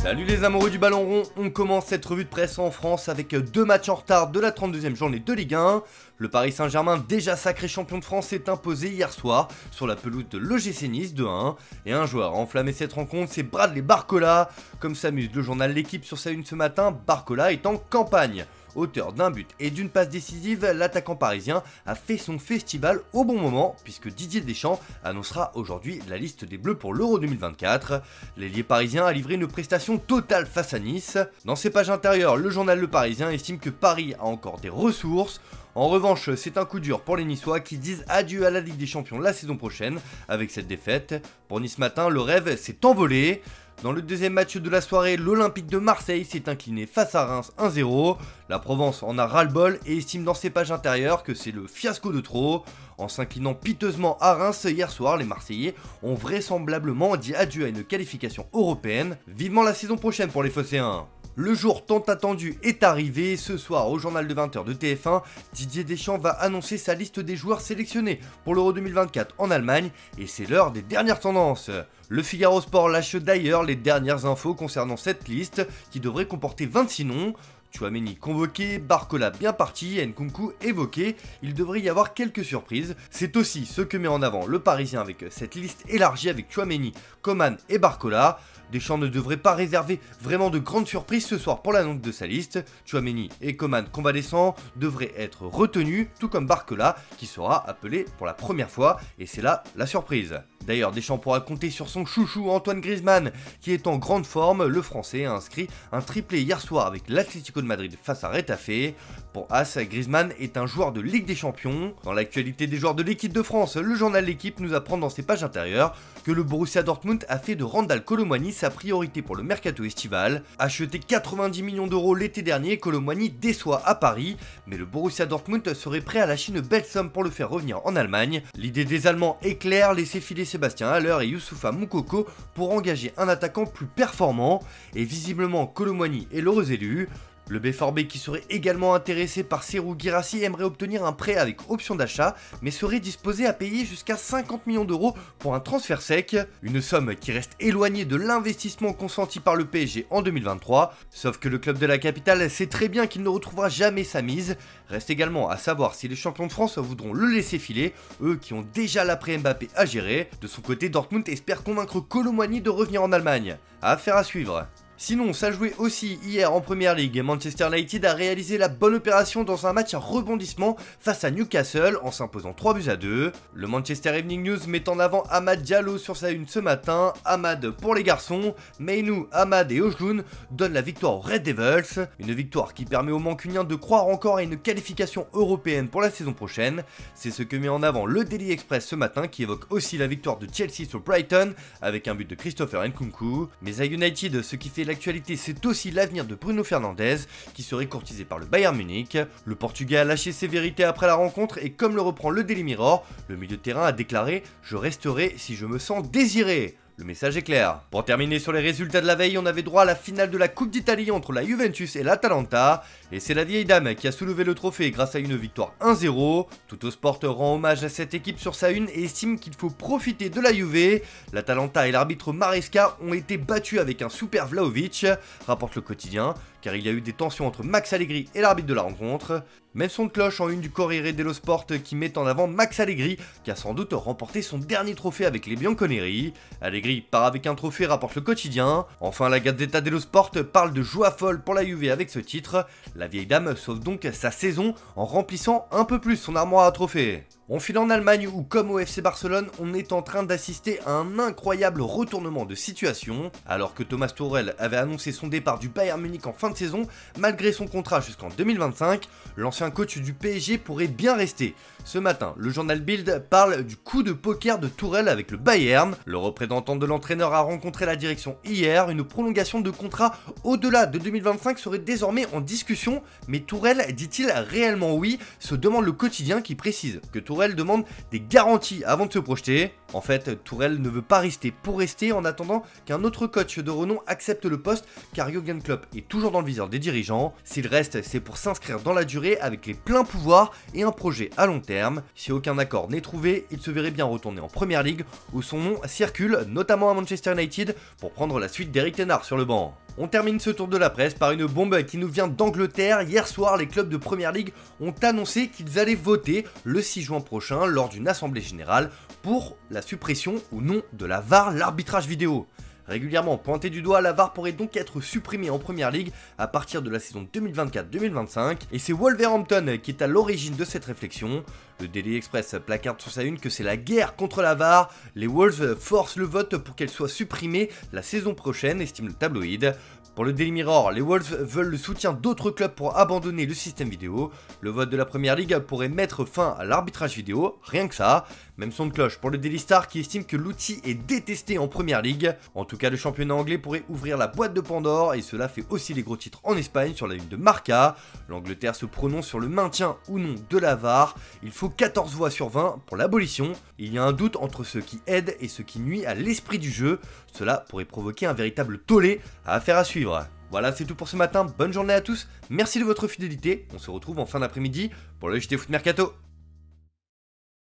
Salut les amoureux du ballon rond, on commence cette revue de presse en France avec deux matchs en retard de la 32e journée de Ligue 1. Le Paris Saint-Germain, déjà sacré champion de France, s'est imposé hier soir sur la pelouse de l'OGC Nice 2-1. Et un joueur a enflammé cette rencontre, c'est Bradley Barcola. Comme s'amuse le journal L'Équipe sur sa une ce matin, Barcola est en campagne. Auteur d'un but et d'une passe décisive, l'attaquant parisien a fait son festival au bon moment puisque Didier Deschamps annoncera aujourd'hui la liste des Bleus pour l'Euro 2024. L'ailier parisien a livré une prestation totale face à Nice. Dans ses pages intérieures, le journal Le Parisien estime que Paris a encore des ressources. En revanche, c'est un coup dur pour les Niçois qui disent adieu à la Ligue des Champions la saison prochaine avec cette défaite. Pour Nice matin, le rêve s'est envolé. Dans le deuxième match de la soirée, l'Olympique de Marseille s'est incliné face à Reims 1-0. La Provence en a ras-le-bol et estime dans ses pages intérieures que c'est le fiasco de trop. En s'inclinant piteusement à Reims hier soir, les Marseillais ont vraisemblablement dit adieu à une qualification européenne. Vivement la saison prochaine pour les Phocéens. Le jour tant attendu est arrivé. Ce soir, au journal de 20h de TF1, Didier Deschamps va annoncer sa liste des joueurs sélectionnés pour l'Euro 2024 en Allemagne et c'est l'heure des dernières tendances. Le Figaro Sport lâche d'ailleurs les dernières infos concernant cette liste qui devrait comporter 26 noms. Tchouaméni convoqué, Barcola bien parti, Nkunku évoqué, il devrait y avoir quelques surprises. C'est aussi ce que met en avant le Parisien avec cette liste élargie avec Tchouaméni, Coman et Barcola. Deschamps ne devrait pas réserver vraiment de grandes surprises ce soir pour l'annonce de sa liste. Tchouaméni et Coman convalescents devraient être retenus, tout comme Barcola qui sera appelé pour la première fois et c'est là la surprise. D'ailleurs, Deschamps pourra compter sur son chouchou Antoine Griezmann qui est en grande forme. Le Français a inscrit un triplé hier soir avec l'Atlético de Madrid face à Retafe. Pour As, Griezmann est un joueur de Ligue des Champions. Dans l'actualité des joueurs de l'équipe de France, le journal L'Équipe nous apprend dans ses pages intérieures que le Borussia Dortmund a fait de Randal Kolo Muani sa priorité pour le mercato estival. Acheté 90 millions d'euros l'été dernier, Kolo Muani déçoit à Paris, mais le Borussia Dortmund serait prêt à lâcher une belle somme pour le faire revenir en Allemagne. L'idée des Allemands est claire, laisser filer Sébastien Haller et Youssoufa Moukoko pour engager un attaquant plus performant, et visiblement Kolo Muani est l'heureux élu. Le BFORB qui serait également intéressé par Serhou Guirassy aimerait obtenir un prêt avec option d'achat, mais serait disposé à payer jusqu'à 50 millions d'euros pour un transfert sec, une somme qui reste éloignée de l'investissement consenti par le PSG en 2023, sauf que le club de la capitale sait très bien qu'il ne retrouvera jamais sa mise. Reste également à savoir si les champions de France voudront le laisser filer, eux qui ont déjà l'après Mbappé à gérer. De son côté, Dortmund espère convaincre Kolo Muani de revenir en Allemagne. Affaire à suivre. Sinon, ça jouait aussi hier en Première Ligue. Manchester United a réalisé la bonne opération dans un match à rebondissement face à Newcastle en s'imposant 3-2. Le Manchester Evening News met en avant Amad Diallo sur sa une ce matin. Amad pour les garçons, Mainoo, Amad et Ojloun donnent la victoire aux Red Devils. Une victoire qui permet aux Mancuniens de croire encore à une qualification européenne pour la saison prochaine. C'est ce que met en avant le Daily Express ce matin qui évoque aussi la victoire de Chelsea sur Brighton avec un but de Christopher Nkunku. Mais à United, ce qui fait l'actualité, c'est aussi l'avenir de Bruno Fernandes qui serait courtisé par le Bayern Munich. Le Portugais a lâché ses vérités après la rencontre et comme le reprend le Daily Mirror, le milieu de terrain a déclaré « Je resterai si je me sens désiré ». Le message est clair. Pour terminer sur les résultats de la veille, on avait droit à la finale de la Coupe d'Italie entre la Juventus et l'Atalanta. Et c'est la vieille dame qui a soulevé le trophée grâce à une victoire 1-0. Tuttosport rend hommage à cette équipe sur sa une et estime qu'il faut profiter de la Juve. L'Atalanta et l'arbitre Maresca ont été battus avec un super Vlahovic, rapporte le quotidien, car il y a eu des tensions entre Max Allegri et l'arbitre de la rencontre. Même son de cloche en une du Corriere dello Sport qui met en avant Max Allegri qui a sans doute remporté son dernier trophée avec les Bianconeri. Allegri part avec un trophée, rapporte le quotidien. Enfin, la Gazzetta dello Sport parle de joie folle pour la Juve avec ce titre. La vieille dame sauve donc sa saison en remplissant un peu plus son armoire à trophées. On file en Allemagne où, comme au FC Barcelone, on est en train d'assister à un incroyable retournement de situation. Alors que Thomas Tuchel avait annoncé son départ du Bayern Munich en fin de saison, malgré son contrat jusqu'en 2025, l'ancien coach du PSG pourrait bien rester. Ce matin, le journal Bild parle du coup de poker de Tuchel avec le Bayern. Le représentant de l'entraîneur a rencontré la direction hier. Une prolongation de contrat au-delà de 2025 serait désormais en discussion. Mais Tuchel dit-il réellement oui? Se demande le quotidien qui précise que Tuchel demande des garanties avant de se projeter. En fait, Tuchel ne veut pas rester pour rester en attendant qu'un autre coach de renom accepte le poste car Jürgen Klopp est toujours dans le viseur des dirigeants. S'il reste, c'est pour s'inscrire dans la durée avec les pleins pouvoirs et un projet à long terme. Si aucun accord n'est trouvé, il se verrait bien retourner en Première Ligue où son nom circule, notamment à Manchester United, pour prendre la suite d'Eric Ten Hag sur le banc. On termine ce tour de la presse par une bombe qui nous vient d'Angleterre. Hier soir, les clubs de Premier League ont annoncé qu'ils allaient voter le 6 juin prochain lors d'une assemblée générale pour la suppression ou non de la VAR, l'arbitrage vidéo. Régulièrement pointé du doigt, la VAR pourrait donc être supprimée en Premier League à partir de la saison 2024-2025 et c'est Wolverhampton qui est à l'origine de cette réflexion. Le Daily Express placarde sur sa une que c'est la guerre contre la VAR, les Wolves forcent le vote pour qu'elle soit supprimée la saison prochaine, estime le tabloïd. Pour le Daily Mirror, les Wolves veulent le soutien d'autres clubs pour abandonner le système vidéo. Le vote de la Première Ligue pourrait mettre fin à l'arbitrage vidéo, rien que ça. Même son de cloche pour le Daily Star qui estime que l'outil est détesté en Première Ligue. En tout cas, le championnat anglais pourrait ouvrir la boîte de Pandore et cela fait aussi les gros titres en Espagne sur la une de Marca. L'Angleterre se prononce sur le maintien ou non de la VAR. Il faut 14 voix sur 20 pour l'abolition. Il y a un doute entre ceux qui aident et ceux qui nuisent à l'esprit du jeu. Cela pourrait provoquer un véritable tollé à affaire à suivre. Voilà, c'est tout pour ce matin. Bonne journée à tous. Merci de votre fidélité. On se retrouve en fin d'après-midi pour le JT Foot Mercato.